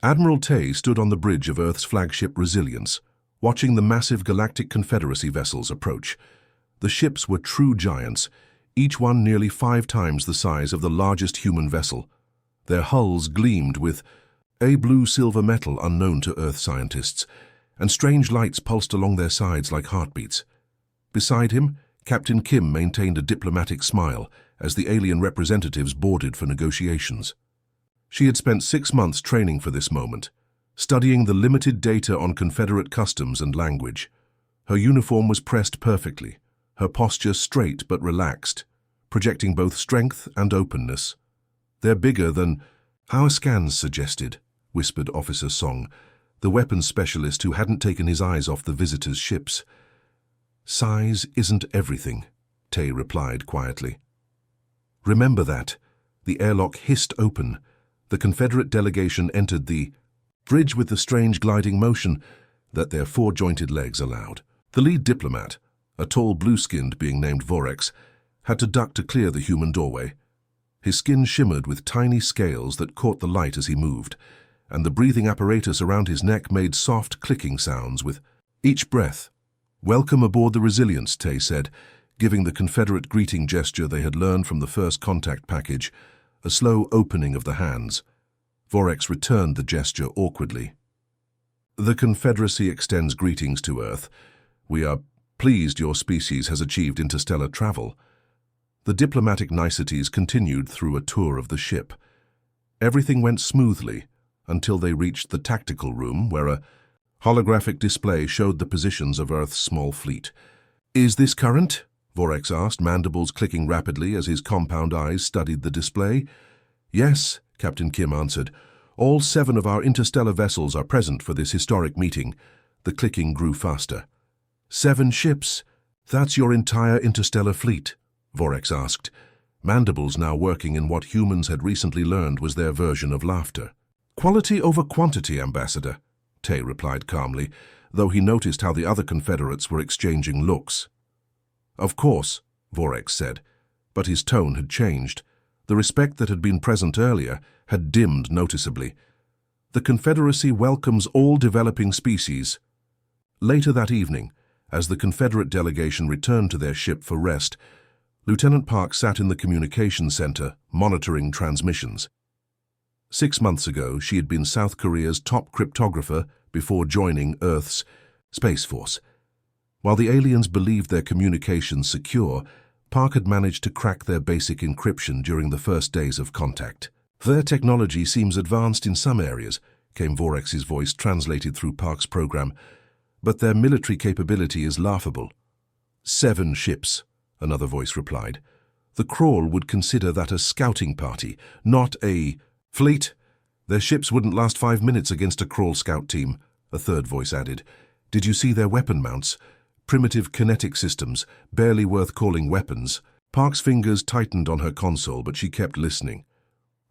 Admiral Tay stood on the bridge of Earth's flagship Resilience, watching the massive Galactic Confederacy vessels approach. The ships were true giants, each one nearly 5 times the size of the largest human vessel. Their hulls gleamed with a blue-silver metal unknown to Earth scientists, and strange lights pulsed along their sides like heartbeats. Beside him, Captain Kim maintained a diplomatic smile as the alien representatives boarded for negotiations. She had spent 6 months training for this moment, studying the limited data on Confederate customs and language. Her uniform was pressed perfectly, her posture straight but relaxed, projecting both strength and openness. "They're bigger than our scans suggested," whispered Officer Song, the weapons specialist who hadn't taken his eyes off the visitors' ships. "Size isn't everything," Tay replied quietly. "Remember that." The airlock hissed open. The Confederate delegation entered the bridge with the strange gliding motion that their 4-jointed legs allowed. The lead diplomat, a tall blue-skinned being named Vorex, had to duck to clear the human doorway. His skin shimmered with tiny scales that caught the light as he moved, and the breathing apparatus around his neck made soft clicking sounds with each breath. "Welcome aboard the Resilience," Tay said, giving the Confederate greeting gesture they had learned from the first contact package, a slow opening of the hands. Vorex returned the gesture awkwardly. "The Confederacy extends greetings to Earth. We are pleased your species has achieved interstellar travel." The diplomatic niceties continued through a tour of the ship. Everything went smoothly until they reached the tactical room, where a holographic display showed the positions of Earth's small fleet. "Is this current?" Vorex asked, mandibles clicking rapidly as his compound eyes studied the display. "Yes," Captain Kim answered. "All 7 of our interstellar vessels are present for this historic meeting." The clicking grew faster. 7 ships? That's your entire interstellar fleet?" Vorex asked, mandibles now working in what humans had recently learned was their version of laughter. "Quality over quantity, Ambassador," Tay replied calmly, though he noticed how the other Confederates were exchanging looks. "Of course," Vorex said, but his tone had changed. The respect that had been present earlier had dimmed noticeably. "The Confederacy welcomes all developing species." Later that evening, as the Confederate delegation returned to their ship for rest, Lieutenant Park sat in the communications center, monitoring transmissions. 6 months ago, she had been South Korea's top cryptographer before joining Earth's Space Force. While the aliens believed their communications secure, Park had managed to crack their basic encryption during the first days of contact. "Their technology seems advanced in some areas," came Vorex's voice translated through Park's program, "but their military capability is laughable." 7 ships, another voice replied. "The Crawl would consider that a scouting party, not a fleet. Their ships wouldn't last 5 minutes against a Crawl scout team," a third voice added. "Did you see their weapon mounts? Primitive kinetic systems, barely worth calling weapons." Park's fingers tightened on her console, but she kept listening.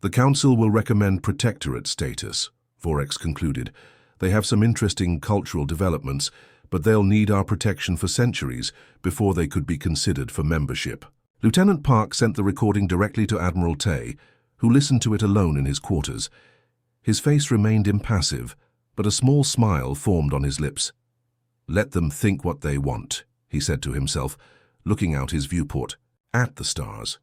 "The Council will recommend protectorate status," Vorex concluded. "They have some interesting cultural developments, but they'll need our protection for centuries before they could be considered for membership." Lieutenant Park sent the recording directly to Admiral Tay, who listened to it alone in his quarters. His face remained impassive, but a small smile formed on his lips. "Let them think what they want," he said to himself, looking out his viewport, at the stars.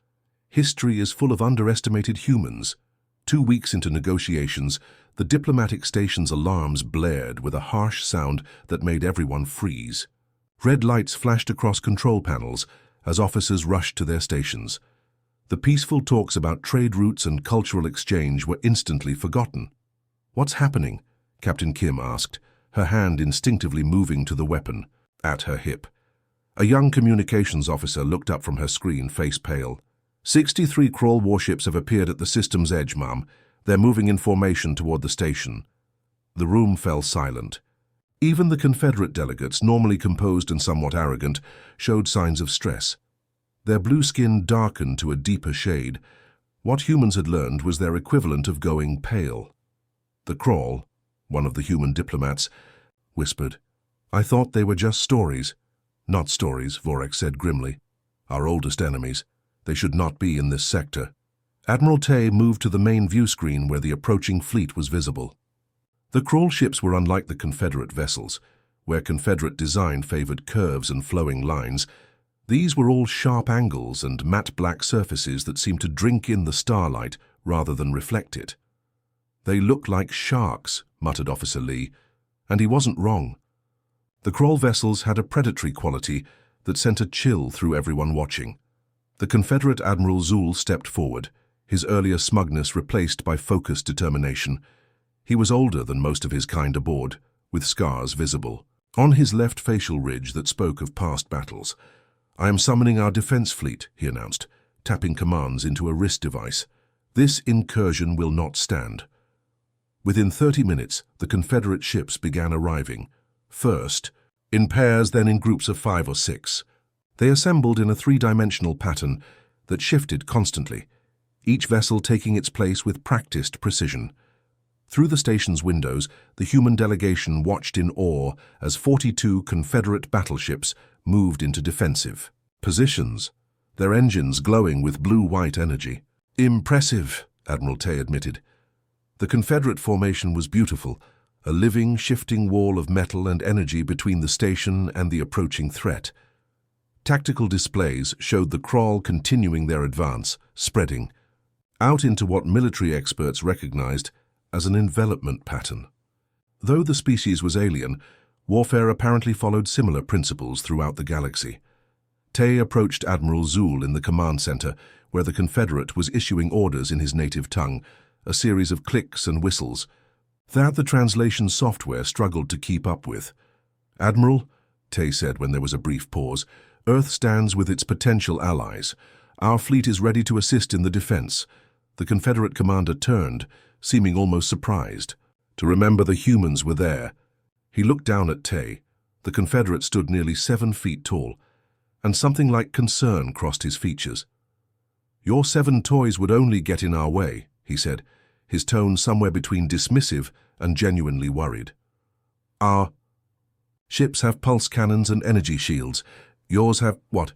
History is full of underestimated humans. 2 weeks into negotiations, the diplomatic station's alarms blared with a harsh sound that made everyone freeze. Red lights flashed across control panels as officers rushed to their stations. The peaceful talks about trade routes and cultural exchange were instantly forgotten. "What's happening?" Captain Kim asked, her hand instinctively moving to the weapon at her hip. A young communications officer looked up from her screen, face pale. 63 Crawl warships have appeared at the system's edge, ma'am. They're moving in formation toward the station." The room fell silent. Even the Confederate delegates, normally composed and somewhat arrogant, showed signs of stress. Their blue skin darkened to a deeper shade. What humans had learned was their equivalent of going pale. "The Crawl," one of the human diplomats, whispered. "I thought they were just stories." "Not stories," Vorex said grimly. "Our oldest enemies. They should not be in this sector." Admiral Tay moved to the main view screen where the approaching fleet was visible. The crawl ships were unlike the Confederate vessels, where Confederate design favored curves and flowing lines. These were all sharp angles and matte black surfaces that seemed to drink in the starlight rather than reflect it. "They look like sharks," muttered Officer Lee, and he wasn't wrong. The crawl vessels had a predatory quality that sent a chill through everyone watching. The Confederate Admiral Zool stepped forward, his earlier smugness replaced by focused determination. He was older than most of his kind aboard, with scars visible. On his left facial ridge that spoke of past battles, "I am summoning our defense fleet," he announced, tapping commands into a wrist device. "This incursion will not stand." Within 30 minutes, the Confederate ships began arriving, first in pairs, then in groups of 5 or 6. They assembled in a three-dimensional pattern that shifted constantly, each vessel taking its place with practiced precision. Through the station's windows, the human delegation watched in awe as 42 Confederate battleships moved into defensive positions, their engines glowing with blue-white energy. "Impressive," Admiral Tay admitted. The Confederate formation was beautiful, a living, shifting wall of metal and energy between the station and the approaching threat. Tactical displays showed the crawl continuing their advance, spreading out into what military experts recognized as an envelopment pattern. Though the species was alien, warfare apparently followed similar principles throughout the galaxy. Tay approached Admiral Zool in the command center, where the Confederate was issuing orders in his native tongue, a series of clicks and whistles that the translation software struggled to keep up with. "Admiral," Tay said when there was a brief pause, "Earth stands with its potential allies. Our fleet is ready to assist in the defense." The Confederate commander turned, seeming almost surprised, to remember the humans were there. He looked down at Tay. The Confederate stood nearly 7 feet tall, and something like concern crossed his features. "Your 7 toys would only get in our way," he said, his tone somewhere between dismissive and genuinely worried. "Our ships have pulse cannons and energy shields. Yours have, what?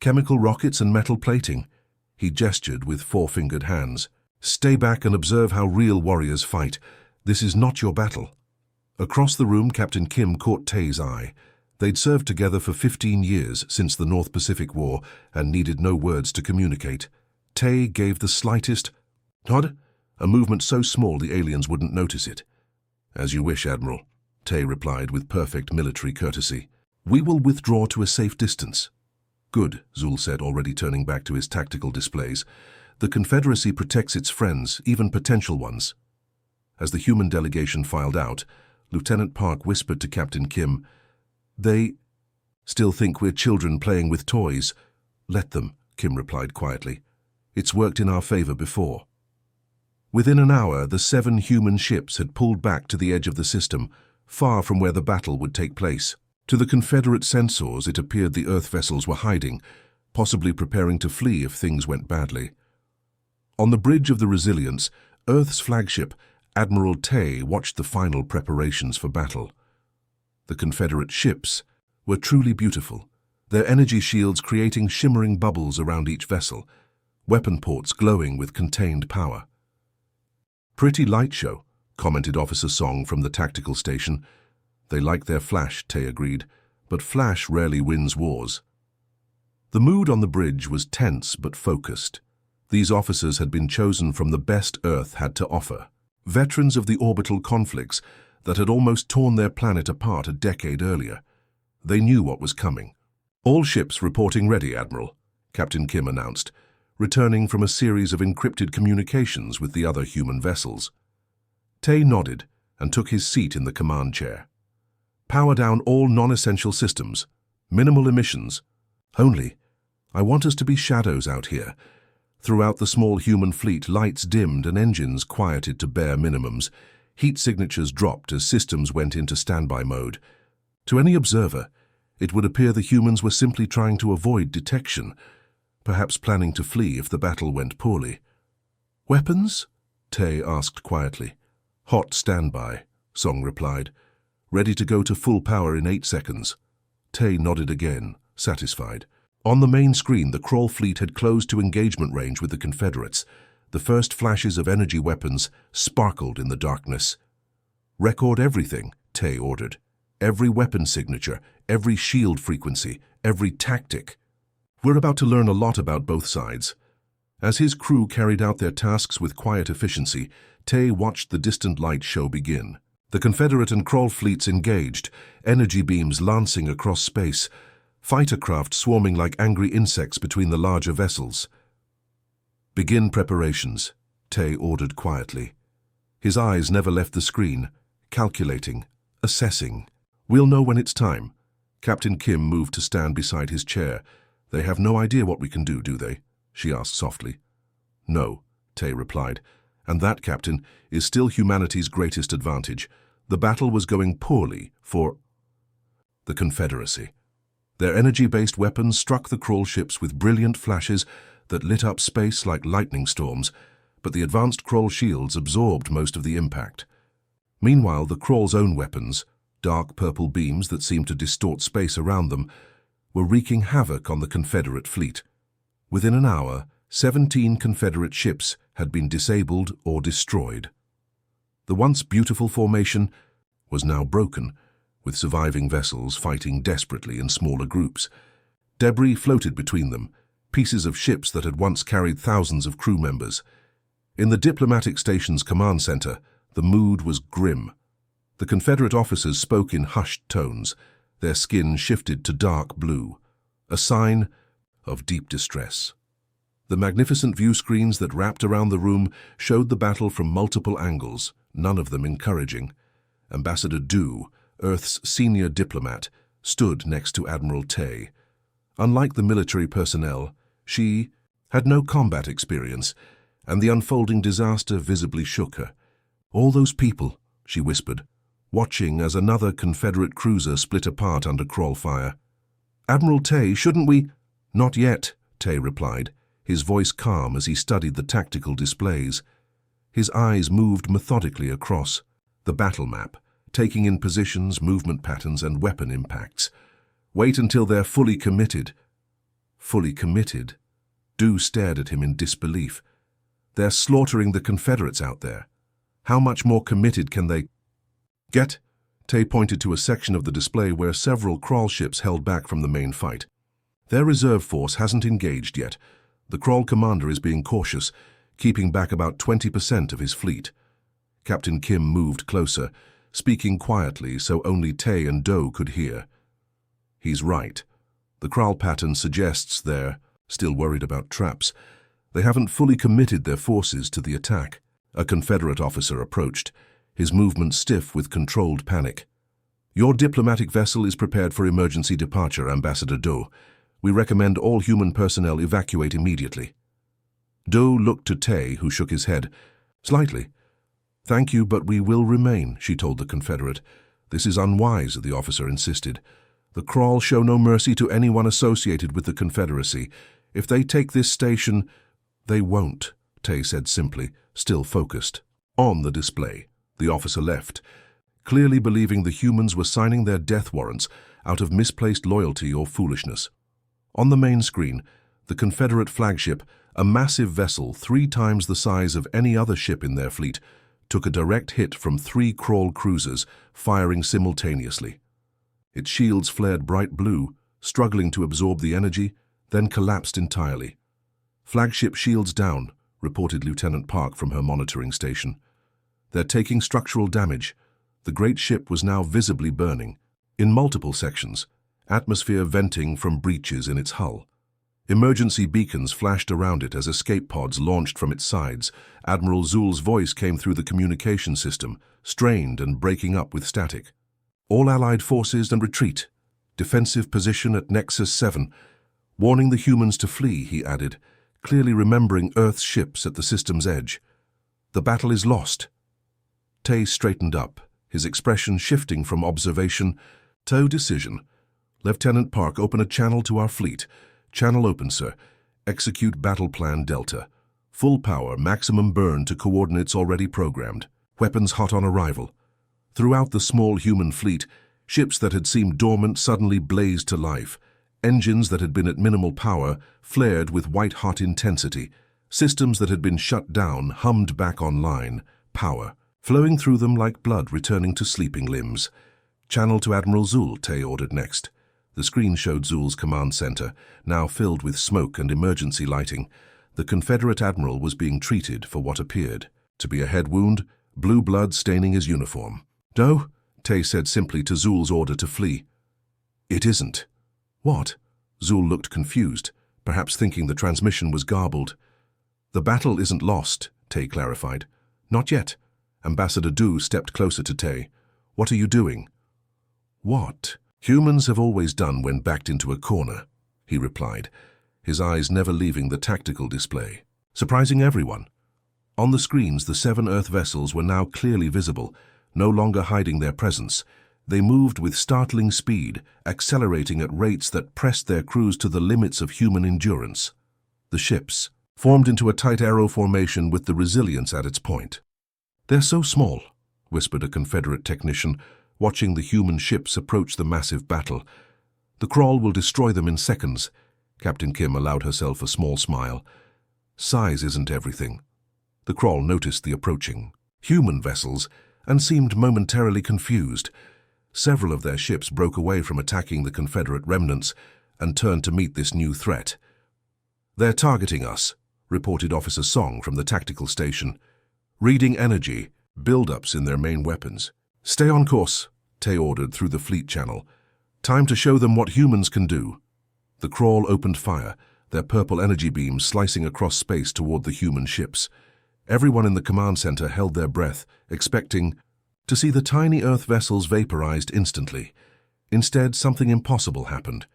Chemical rockets and metal plating." He gestured with 4-fingered hands. "Stay back and observe how real warriors fight. This is not your battle." Across the room, Captain Kim caught Tay's eye. They'd served together for 15 years since the North Pacific War and needed no words to communicate. Tay gave the slightest nod, a movement so small the aliens wouldn't notice it. "As you wish, Admiral," Tay replied with perfect military courtesy. "We will withdraw to a safe distance." "Good," Zool said, already turning back to his tactical displays. "The Confederacy protects its friends, even potential ones." As the human delegation filed out, Lieutenant Park whispered to Captain Kim, "They still think we're children playing with toys." "Let them," Kim replied quietly. "It's worked in our favor before." Within an hour, the 7 human ships had pulled back to the edge of the system, far from where the battle would take place. To the Confederate sensors, it appeared the Earth vessels were hiding, possibly preparing to flee if things went badly. On the bridge of the Resilience, Earth's flagship, Admiral Tay, watched the final preparations for battle. The Confederate ships were truly beautiful, their energy shields creating shimmering bubbles around each vessel, weapon ports glowing with contained power. "Pretty light show," commented Officer Song from the tactical station. "They like their flash," Tay agreed, "but flash rarely wins wars." The mood on the bridge was tense but focused. These officers had been chosen from the best Earth had to offer, veterans of the orbital conflicts that had almost torn their planet apart a decade earlier. They knew what was coming. "All ships reporting ready, Admiral," Captain Kim announced, returning from a series of encrypted communications with the other human vessels. Tay nodded and took his seat in the command chair. "Power down all non-essential systems. Minimal emissions. Only, I want us to be shadows out here." Throughout the small human fleet, lights dimmed and engines quieted to bare minimums. Heat signatures dropped as systems went into standby mode. To any observer, it would appear the humans were simply trying to avoid detection, perhaps planning to flee if the battle went poorly. "Weapons?" Tay asked quietly. "Hot standby," Song replied. "Ready to go to full power in 8 seconds. Tay nodded again, satisfied. On the main screen, the crawl fleet had closed to engagement range with the Confederates. The first flashes of energy weapons sparkled in the darkness. "Record everything," Tay ordered. "Every weapon signature, every shield frequency, every tactic." We're about to learn a lot about both sides. As his crew carried out their tasks with quiet efficiency, Tay watched the distant light show begin. The Confederate and Kroll fleets engaged, energy beams lancing across space, fighter craft swarming like angry insects between the larger vessels. "Begin preparations," Tay ordered quietly. His eyes never left the screen, calculating, assessing. "We'll know when it's time." Captain Kim moved to stand beside his chair. "They have no idea what we can do, do they?" she asked softly. "No," Tay replied. "And that, Captain, is still humanity's greatest advantage. The battle was going poorly for the Confederacy. Their energy-based weapons struck the Kroll ships with brilliant flashes that lit up space like lightning storms, but the advanced Kroll shields absorbed most of the impact. Meanwhile, the Kroll's own weapons, dark purple beams that seemed to distort space around them, were wreaking havoc on the Confederate fleet. Within an hour, 17 Confederate ships had been disabled or destroyed. The once beautiful formation was now broken, with surviving vessels fighting desperately in smaller groups. Debris floated between them, pieces of ships that had once carried thousands of crew members. In the diplomatic station's command center, the mood was grim. The Confederate officers spoke in hushed tones, their skin shifted to dark blue, a sign of deep distress. The magnificent view screens that wrapped around the room showed the battle from multiple angles, none of them encouraging. Ambassador Du, Earth's senior diplomat, stood next to Admiral Tay. Unlike the military personnel, she had no combat experience, and the unfolding disaster visibly shook her. "All those people," she whispered, watching as another Confederate cruiser split apart under Kroll fire. "Admiral Tay, shouldn't we—" "Not yet," Tay replied, his voice calm as he studied the tactical displays. His eyes moved methodically across the battle map, taking in positions, movement patterns, and weapon impacts. "Wait until they're fully committed." "Fully committed?" Du stared at him in disbelief. "They're slaughtering the Confederates out there. How much more committed can they get?" Tay pointed to a section of the display where several Kroll ships held back from the main fight. "Their reserve force hasn't engaged yet. The Kroll commander is being cautious, keeping back about 20% of his fleet." Captain Kim moved closer, speaking quietly so only Tay and Do could hear. "He's right. The Kroll pattern suggests they're still worried about traps. They haven't fully committed their forces to the attack." A Confederate officer approached, his movement stiff with controlled panic. "Your diplomatic vessel is prepared for emergency departure, Ambassador Do. We recommend all human personnel evacuate immediately." Do looked to Tay, who shook his head. "Slightly. Thank you, but we will remain," she told the Confederate. "This is unwise," the officer insisted. "The Kroll show no mercy to anyone associated with the Confederacy. If they take this station—" "They won't," Tay said simply, still focused on the display. The officer left, clearly believing the humans were signing their death warrants out of misplaced loyalty or foolishness. On the main screen, the Confederate flagship, a massive vessel 3 times the size of any other ship in their fleet, took a direct hit from 3 Kroll cruisers, firing simultaneously. Its shields flared bright blue, struggling to absorb the energy, then collapsed entirely. "Flagship shields down," reported Lieutenant Park from her monitoring station. "They're taking structural damage." The great ship was now visibly burning, in multiple sections, atmosphere venting from breaches in its hull. Emergency beacons flashed around it as escape pods launched from its sides. Admiral Zul's voice came through the communication system, strained and breaking up with static. "All Allied forces and retreat. Defensive position at Nexus 7. Warning the humans to flee," he added, clearly remembering Earth's ships at the system's edge. "The battle is lost." Tay straightened up, his expression shifting from observation to decision. "Lieutenant Park, open a channel to our fleet." "Channel open, sir. Execute battle plan Delta. Full power, maximum burn to coordinates already programmed. Weapons hot on arrival." Throughout the small human fleet, ships that had seemed dormant suddenly blazed to life. Engines that had been at minimal power flared with white-hot intensity. Systems that had been shut down hummed back online. Power. flowing through them like blood returning to sleeping limbs. "Channel to Admiral Zul," Tay ordered next. The screen showed Zul's command center, now filled with smoke and emergency lighting. The Confederate admiral was being treated for what appeared to be a head wound, blue blood staining his uniform. "No," Tay said simply to Zul's order to flee. "It isn't." "What?" Zul looked confused, perhaps thinking the transmission was garbled. "The battle isn't lost," Tay clarified. "Not yet." Ambassador Du stepped closer to Tay. "What are you doing?" "What humans have always done when backed into a corner," he replied, his eyes never leaving the tactical display, surprising everyone. On the screens, the 7 Earth vessels were now clearly visible, no longer hiding their presence. They moved with startling speed, accelerating at rates that pressed their crews to the limits of human endurance. The ships formed into a tight arrow formation with the resilience at its point. "They're so small," whispered a Confederate technician, watching the human ships approach the massive battle. "The crawl will destroy them in seconds." Captain Kim allowed herself a small smile. "Size isn't everything." The crawl noticed the approaching human vessels and seemed momentarily confused. Several of their ships broke away from attacking the Confederate remnants and turned to meet this new threat. "They're targeting us," reported Officer Song from the tactical station. "Reading energy, build-ups in their main weapons." "Stay on course," Tay ordered through the fleet channel. "Time to show them what humans can do." The crawl opened fire, their purple energy beams slicing across space toward the human ships. Everyone in the command center held their breath, expecting to see the tiny Earth vessels vaporized instantly. Instead, something impossible happened.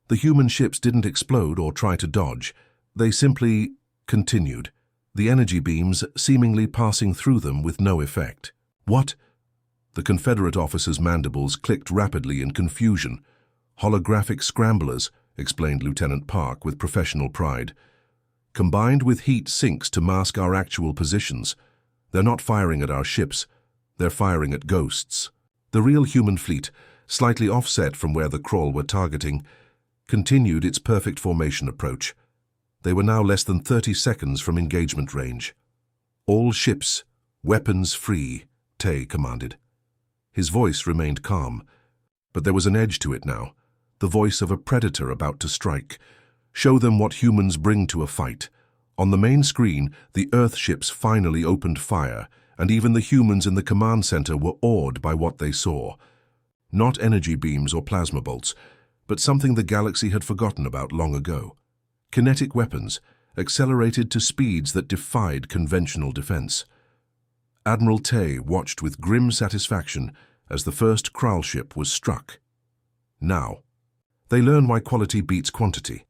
The human ships didn't explode or try to dodge. They simply continued, the energy beams seemingly passing through them with no effect. "What?" The Confederate officer's mandibles clicked rapidly in confusion. "Holographic scramblers," explained Lieutenant Park with professional pride. "Combined with heat sinks to mask our actual positions. They're not firing at our ships, they're firing at ghosts." The real human fleet, slightly offset from where the crawl were targeting, continued its perfect formation approach. They were now less than 30 seconds from engagement range. "All ships, weapons free," Tay commanded. His voice remained calm, but there was an edge to it now, the voice of a predator about to strike. "Show them what humans bring to a fight." On the main screen, the Earth ships finally opened fire, and even the humans in the command center were awed by what they saw. Not energy beams or plasma bolts, but something the galaxy had forgotten about long ago. Kinetic weapons, accelerated to speeds that defied conventional defense. Admiral Tay watched with grim satisfaction as the first Kral ship was struck. Now, they learn why quality beats quantity.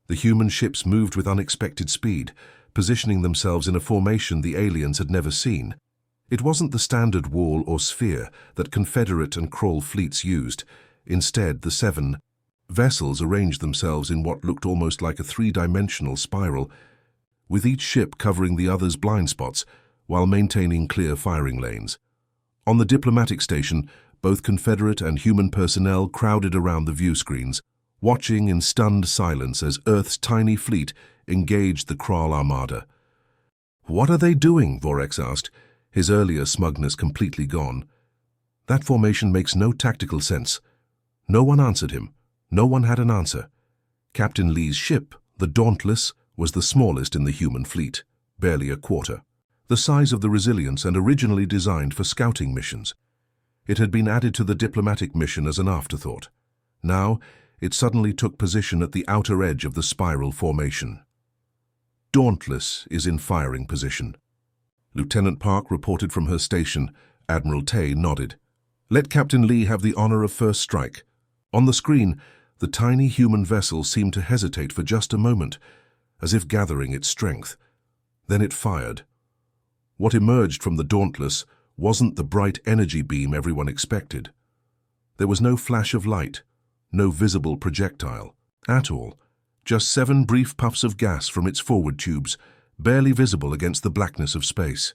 The human ships moved with unexpected speed, positioning themselves in a formation the aliens had never seen. It wasn't the standard wall or sphere that Confederate and Kral fleets used. Instead, the 7 vessels arranged themselves in what looked almost like a 3-dimensional spiral, with each ship covering the other's blind spots while maintaining clear firing lanes. On the diplomatic station, both Confederate and human personnel crowded around the view screens, watching in stunned silence as Earth's tiny fleet engaged the Kral armada. "What are they doing?" Vorex asked, his earlier smugness completely gone. "That formation makes no tactical sense." No one answered him. No one had an answer. Captain Lee's ship, the Dauntless, was the smallest in the human fleet, barely a quarter. The size of the Resilience and originally designed for scouting missions. It had been added to the diplomatic mission as an afterthought. Now, it suddenly took position at the outer edge of the spiral formation. Dauntless is in firing position. Lieutenant Park reported from her station. Admiral Tay nodded. "Let Captain Lee have the honor of first strike." On the screen, the tiny human vessel seemed to hesitate for just a moment, as if gathering its strength. Then it fired. What emerged from the Dauntless wasn't the bright energy beam everyone expected. There was no flash of light, no visible projectile at all, just 7 brief puffs of gas from its forward tubes, barely visible against the blackness of space.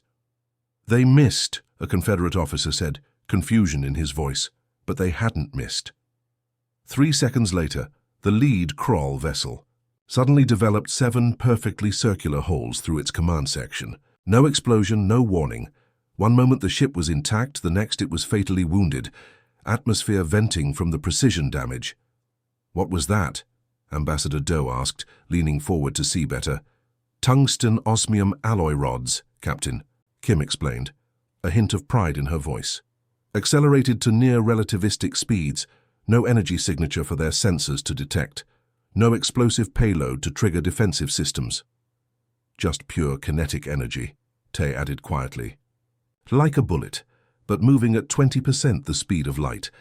"They missed," a Confederate officer said, confusion in his voice, but they hadn't missed. 3 seconds later, the lead Kral vessel suddenly developed 7 perfectly circular holes through its command section. No explosion, no warning. One moment the ship was intact, the next it was fatally wounded, atmosphere venting from the precision damage. "What was that?" Ambassador Doe asked, leaning forward to see better. "Tungsten osmium alloy rods, Captain," Kim explained, a hint of pride in her voice. "Accelerated to near relativistic speeds, no energy signature for their sensors to detect, no explosive payload to trigger defensive systems. Just pure kinetic energy," Tay added quietly. "Like a bullet, but moving at 20% the speed of light."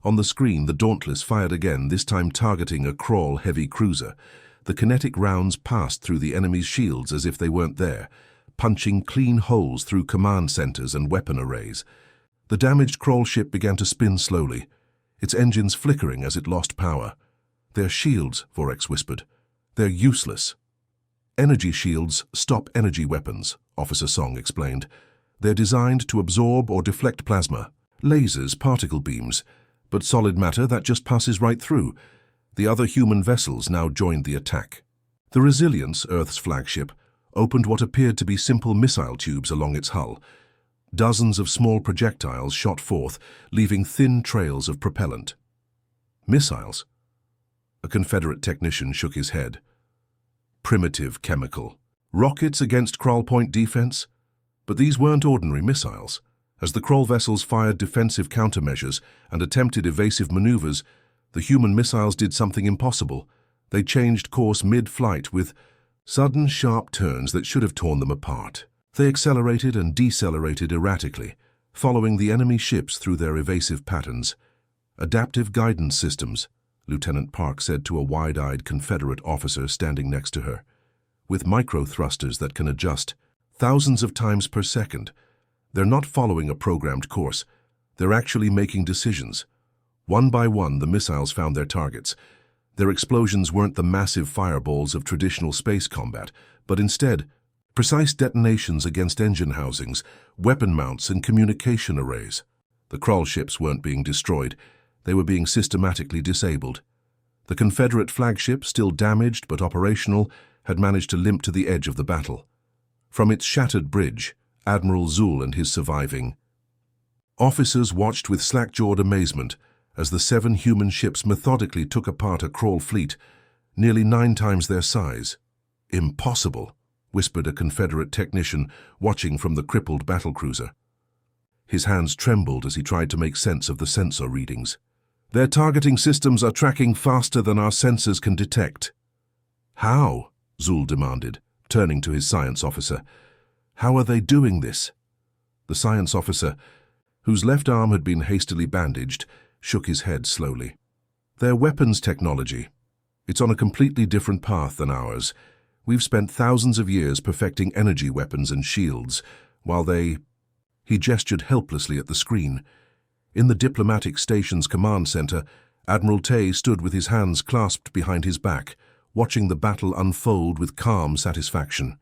On the screen, the Dauntless fired again, this time targeting a Crawl heavy cruiser. The kinetic rounds passed through the enemy's shields as if they weren't there, punching clean holes through command centers and weapon arrays. The damaged Crawl ship began to spin slowly, its engines flickering as it lost power. "They're shields," Vorex whispered. "They're useless." "Energy shields stop energy weapons," Officer Song explained. "They're designed to absorb or deflect plasma, lasers, particle beams, but solid matter that just passes right through." The other human vessels now joined the attack. The Resilience, Earth's flagship, opened what appeared to be simple missile tubes along its hull. Dozens of small projectiles shot forth, leaving thin trails of propellant. "Missiles?" A Confederate technician shook his head. "Primitive chemical. Rockets against Crawl point defense?" But these weren't ordinary missiles. As the Crawl vessels fired defensive countermeasures and attempted evasive maneuvers, the human missiles did something impossible. They changed course mid-flight with sudden, sharp turns that should have torn them apart. They accelerated and decelerated erratically, following the enemy ships through their evasive patterns. "Adaptive guidance systems," Lieutenant Park said to a wide-eyed Confederate officer standing next to her. "With micro-thrusters that can adjust thousands of times per second. They're not following a programmed course. They're actually making decisions." One by one, the missiles found their targets. Their explosions weren't the massive fireballs of traditional space combat, but instead, precise detonations against engine housings, weapon mounts, and communication arrays. The Crawl ships weren't being destroyed. They were being systematically disabled. The Confederate flagship, still damaged but operational, had managed to limp to the edge of the battle. From its shattered bridge, Admiral Zool and his surviving officers watched with slack-jawed amazement as the 7 human ships methodically took apart a Crawl fleet, nearly 9 times their size. "Impossible," whispered a Confederate technician watching from the crippled battlecruiser. His hands trembled as he tried to make sense of the sensor readings. "Their targeting systems are tracking faster than our sensors can detect." "How?" Zool demanded, turning to his science officer. "How are they doing this?" The science officer, whose left arm had been hastily bandaged, shook his head slowly. "Their weapons technology. It's on a completely different path than ours. We've spent thousands of years perfecting energy weapons and shields, while they—" He gestured helplessly at the screen. In the diplomatic station's command center, Admiral Tay stood with his hands clasped behind his back, watching the battle unfold with calm satisfaction.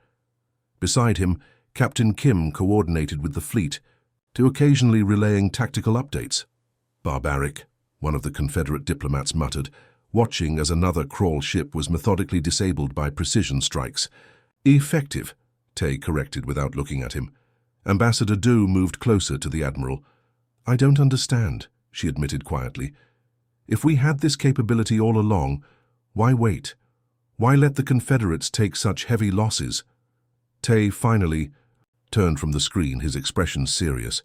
Beside him, Captain Kim coordinated with the fleet, to occasionally relaying tactical updates. "Barbaric," one of the Confederate diplomats muttered, watching as another Crawl ship was methodically disabled by precision strikes. "Effective," Tay corrected without looking at him. Ambassador Doe moved closer to the Admiral. "I don't understand," she admitted quietly. "If we had this capability all along, why wait? Why let the Confederates take such heavy losses?" Tay finally turned from the screen, his expression serious.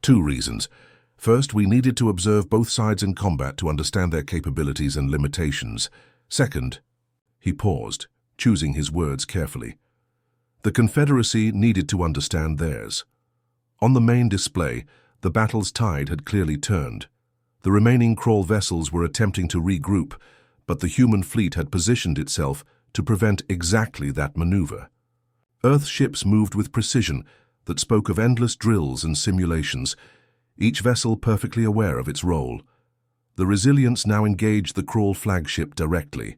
"2 reasons. First, we needed to observe both sides in combat to understand their capabilities and limitations. Second," he paused, choosing his words carefully, "the Confederacy needed to understand theirs." On the main display, the battle's tide had clearly turned. The remaining Crawl vessels were attempting to regroup, but the human fleet had positioned itself to prevent exactly that maneuver. Earth ships moved with precision that spoke of endless drills and simulations, each vessel perfectly aware of its role. The Resilience now engaged the Crawl flagship directly.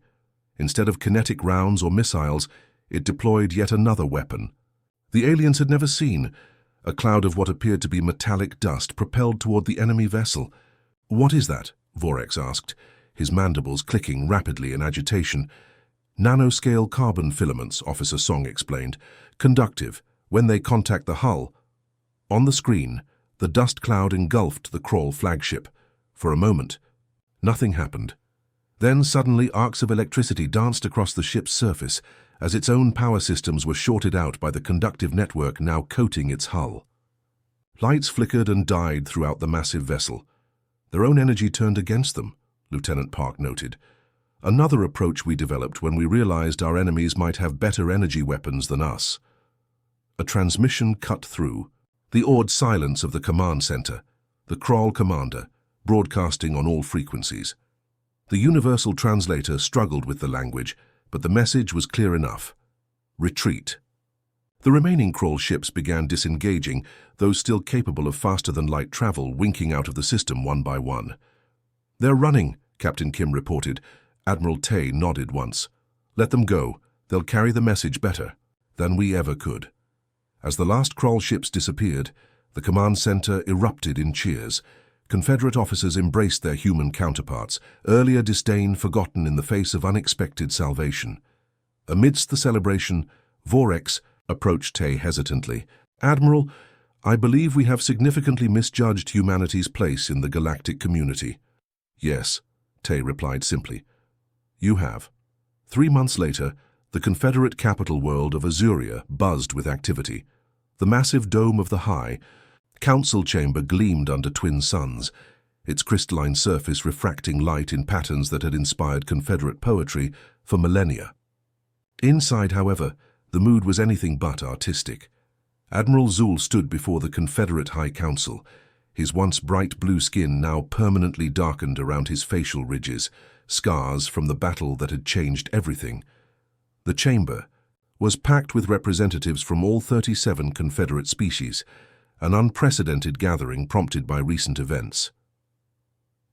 Instead of kinetic rounds or missiles, it deployed yet another weapon. The aliens had never seen a cloud of what appeared to be metallic dust propelled toward the enemy vessel. "What is that?" Vorex asked, his mandibles clicking rapidly in agitation. "Nanoscale carbon filaments," Officer Song explained. "Conductive. When they contact the hull—" On the screen, the dust cloud engulfed the Crawl flagship. For a moment, nothing happened. Then suddenly arcs of electricity danced across the ship's surface as its own power systems were shorted out by the conductive network now coating its hull. Lights flickered and died throughout the massive vessel. Their own energy turned against them, Lieutenant Park noted. Another approach we developed when we realized our enemies might have better energy weapons than us. A transmission cut through. The awed silence of the command center, the Crawl commander, broadcasting on all frequencies. The universal translator struggled with the language, but the message was clear enough. Retreat. The remaining Crawl ships began disengaging, those still capable of faster-than-light travel winking out of the system one by one. "They're running," Captain Kim reported. Admiral Tay nodded once. "Let them go. They'll carry the message better than we ever could." As the last Crawl ships disappeared, the command center erupted in cheers. Confederate officers embraced their human counterparts, earlier disdain forgotten in the face of unexpected salvation. Amidst the celebration, Vorex approached Tay hesitantly. "Admiral, I believe we have significantly misjudged humanity's place in the galactic community." "Yes," Tay replied simply. "You have." 3 months later, the Confederate capital world of Azuria buzzed with activity. The massive dome of the high council chamber gleamed under twin suns, its crystalline surface refracting light in patterns that had inspired Confederate poetry for millennia. Inside, however, the mood was anything but artistic. Admiral Zool stood before the Confederate High Council, his once bright blue skin now permanently darkened around his facial ridges, scars from the battle that had changed everything. The chamber was packed with representatives from all 37 Confederate species, an unprecedented gathering prompted by recent events.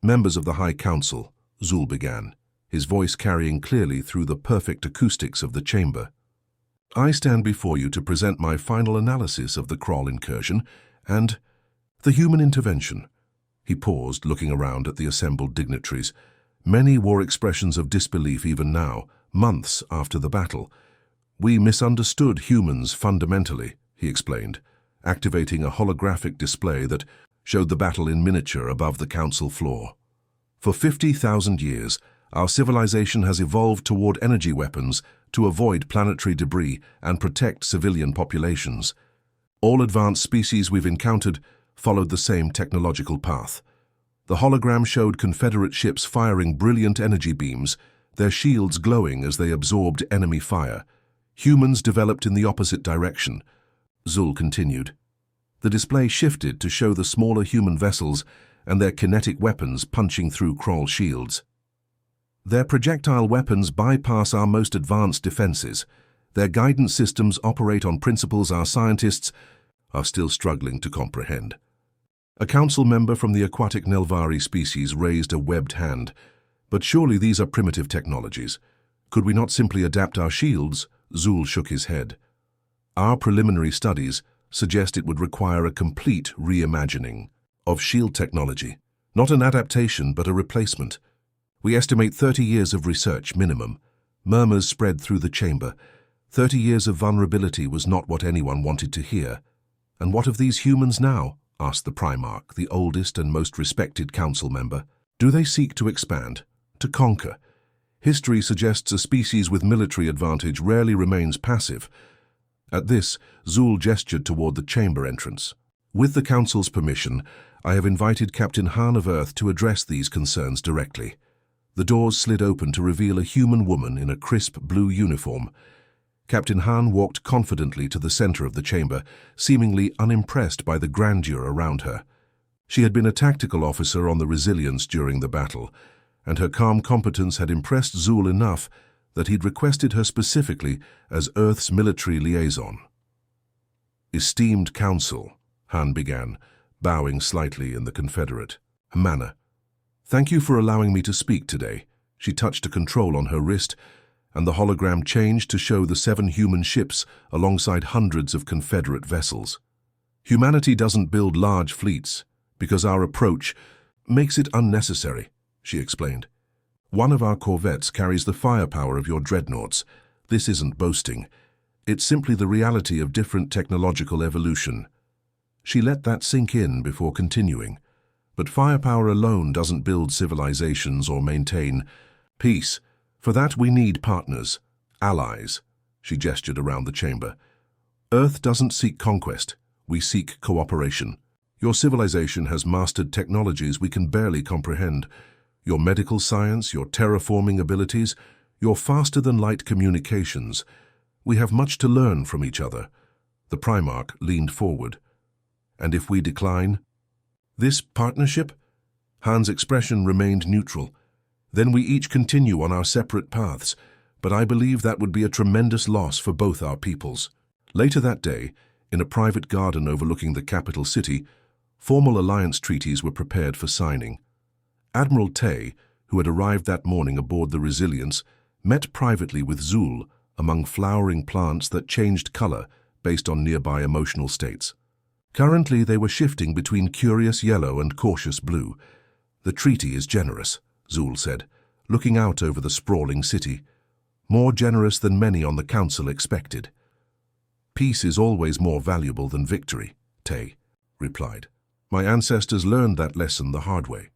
"Members of the High Council," Zool began, his voice carrying clearly through the perfect acoustics of the chamber. "I stand before you to present my final analysis of the Crawl incursion and the human intervention." He paused, looking around at the assembled dignitaries. Many wore expressions of disbelief even now, months after the battle. "We misunderstood humans fundamentally," he explained, activating a holographic display that showed the battle in miniature above the council floor. "For 50,000 years, our civilization has evolved toward energy weapons to avoid planetary debris and protect civilian populations. All advanced species we've encountered followed the same technological path. The hologram showed Confederate ships firing brilliant energy beams, their shields glowing as they absorbed enemy fire. Humans developed in the opposite direction," Zool continued. The display shifted to show the smaller human vessels and their kinetic weapons punching through Crawl shields. "Their projectile weapons bypass our most advanced defenses. Their guidance systems operate on principles our scientists are still struggling to comprehend." A council member from the aquatic Nelvari species raised a webbed hand. "But surely these are primitive technologies. Could we not simply adapt our shields?" Zool shook his head. "Our preliminary studies suggest it would require a complete reimagining of shield technology. Not an adaptation, but a replacement. We estimate 30 years of research minimum." Murmurs spread through the chamber. 30 years of vulnerability was not what anyone wanted to hear. "And what of these humans now?" asked the Primarch, the oldest and most respected council member. "Do they seek to expand, to conquer? History suggests a species with military advantage rarely remains passive." At this, Zool gestured toward the chamber entrance. "With the Council's permission, I have invited Captain Han of Earth to address these concerns directly." The doors slid open to reveal a human woman in a crisp blue uniform. Captain Han walked confidently to the center of the chamber, seemingly unimpressed by the grandeur around her. She had been a tactical officer on the Resilience during the battle, and her calm competence had impressed Zool enough that he'd requested her specifically as Earth's military liaison. "Esteemed Council," Han began, bowing slightly in the Confederate manner. "Thank you for allowing me to speak today." She touched a control on her wrist, and the hologram changed to show the 7 human ships alongside hundreds of Confederate vessels. "Humanity doesn't build large fleets because our approach makes it unnecessary," she explained. "One of our corvettes carries the firepower of your dreadnoughts. This isn't boasting. It's simply the reality of different technological evolution." She let that sink in before continuing. But firepower alone doesn't build civilizations or maintain peace. For that we need partners, allies. She gestured around the chamber. Earth doesn't seek conquest, we seek cooperation. Your civilization has mastered technologies we can barely comprehend. Your medical science, your terraforming abilities, your faster-than-light communications. We have much to learn from each other. The Primarch leaned forward. And if we decline? This partnership? Han's expression remained neutral. Then we each continue on our separate paths, but I believe that would be a tremendous loss for both our peoples. Later that day, in a private garden overlooking the capital city, formal alliance treaties were prepared for signing. Admiral Tay, who had arrived that morning aboard the Resilience, met privately with Zul among flowering plants that changed color based on nearby emotional states. Currently, they were shifting between curious yellow and cautious blue. The treaty is generous, Zul said, looking out over the sprawling city. More generous than many on the council expected. Peace is always more valuable than victory, Tay replied. My ancestors learned that lesson the hard way.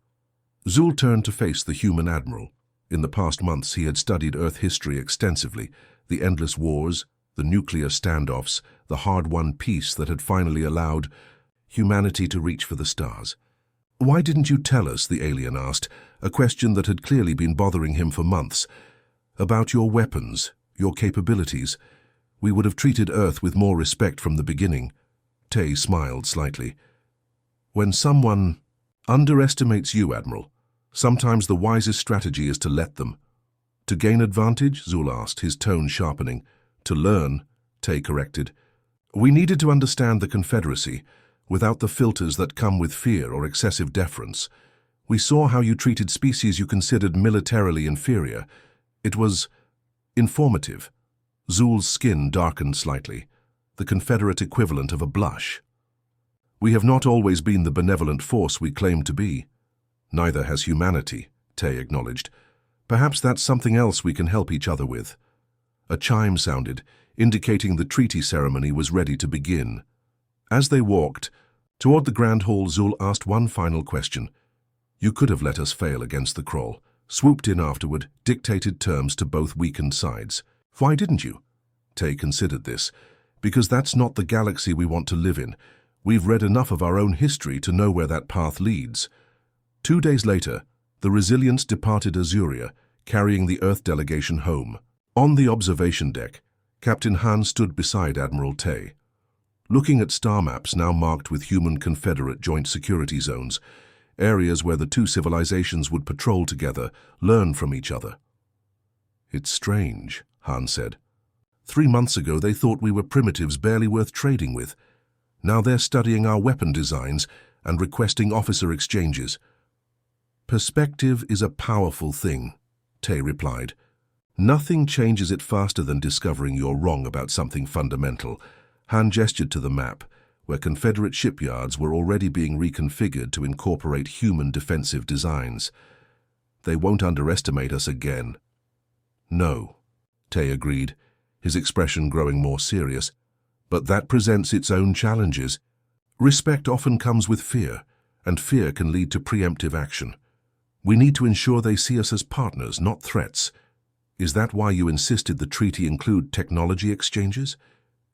Zul turned to face the human admiral. In the past months, he had studied Earth history extensively, the endless wars, the nuclear standoffs, the hard-won peace that had finally allowed humanity to reach for the stars. Why didn't you tell us, the alien asked, a question that had clearly been bothering him for months. About your weapons, your capabilities. We would have treated Earth with more respect from the beginning. Tay smiled slightly. When someone underestimates you, Admiral, sometimes the wisest strategy is to let them. To gain advantage? Zul asked, his tone sharpening. To learn, Tay corrected. We needed to understand the Confederacy, without the filters that come with fear or excessive deference. We saw how you treated species you considered militarily inferior. It was informative. Zul's skin darkened slightly, the Confederate equivalent of a blush. We have not always been the benevolent force we claim to be. Neither has humanity, Tay acknowledged. Perhaps that's something else we can help each other with. A chime sounded, indicating the treaty ceremony was ready to begin. As they walked toward the Grand Hall, Zul asked one final question. You could have let us fail against the Kroll, swooped in afterward, dictated terms to both weakened sides. Why didn't you? Tay considered this. Because that's not the galaxy we want to live in. We've read enough of our own history to know where that path leads. 2 days later, the Resilience departed Azuria, carrying the Earth delegation home. On the observation deck, Captain Han stood beside Admiral Tay. Looking at star maps now marked with human Confederate joint security zones, areas where the two civilizations would patrol together, learn from each other. It's strange, Han said. 3 months ago they thought we were primitives barely worth trading with. Now they're studying our weapon designs and requesting officer exchanges. Perspective is a powerful thing, Tay replied. Nothing changes it faster than discovering you're wrong about something fundamental. Han gestured to the map, where Confederate shipyards were already being reconfigured to incorporate human defensive designs. They won't underestimate us again. No, Tay agreed, his expression growing more serious. But that presents its own challenges. Respect often comes with fear, and fear can lead to preemptive action. We need to ensure they see us as partners, not threats. Is that why you insisted the treaty include technology exchanges?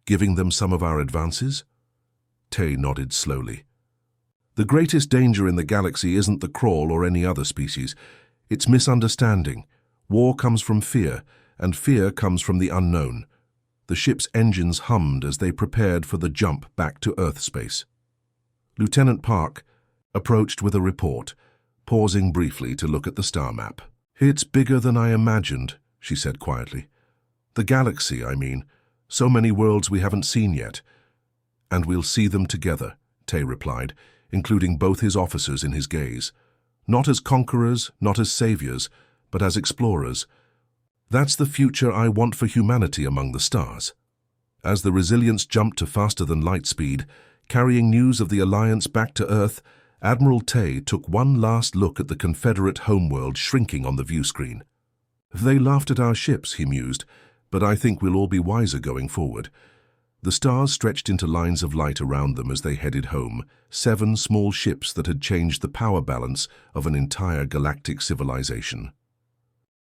Giving them some of our advances? Tay nodded slowly. The greatest danger in the galaxy isn't the Kroll or any other species. It's misunderstanding. War comes from fear, and fear comes from the unknown. The ship's engines hummed as they prepared for the jump back to Earth space. Lieutenant Park approached with a report, pausing briefly to look at the star map. It's bigger than I imagined, she said quietly. The galaxy, I mean. So many worlds we haven't seen yet. And we'll see them together, Tay replied, including both his officers in his gaze. Not as conquerors, not as saviors, but as explorers. That's the future I want for humanity among the stars. As the Resilience jumped to faster-than-light speed, carrying news of the Alliance back to Earth, Admiral Tay took one last look at the Confederate homeworld shrinking on the viewscreen. They laughed at our ships, he mused, but I think we'll all be wiser going forward. The stars stretched into lines of light around them as they headed home, 7 small ships that had changed the power balance of an entire galactic civilization.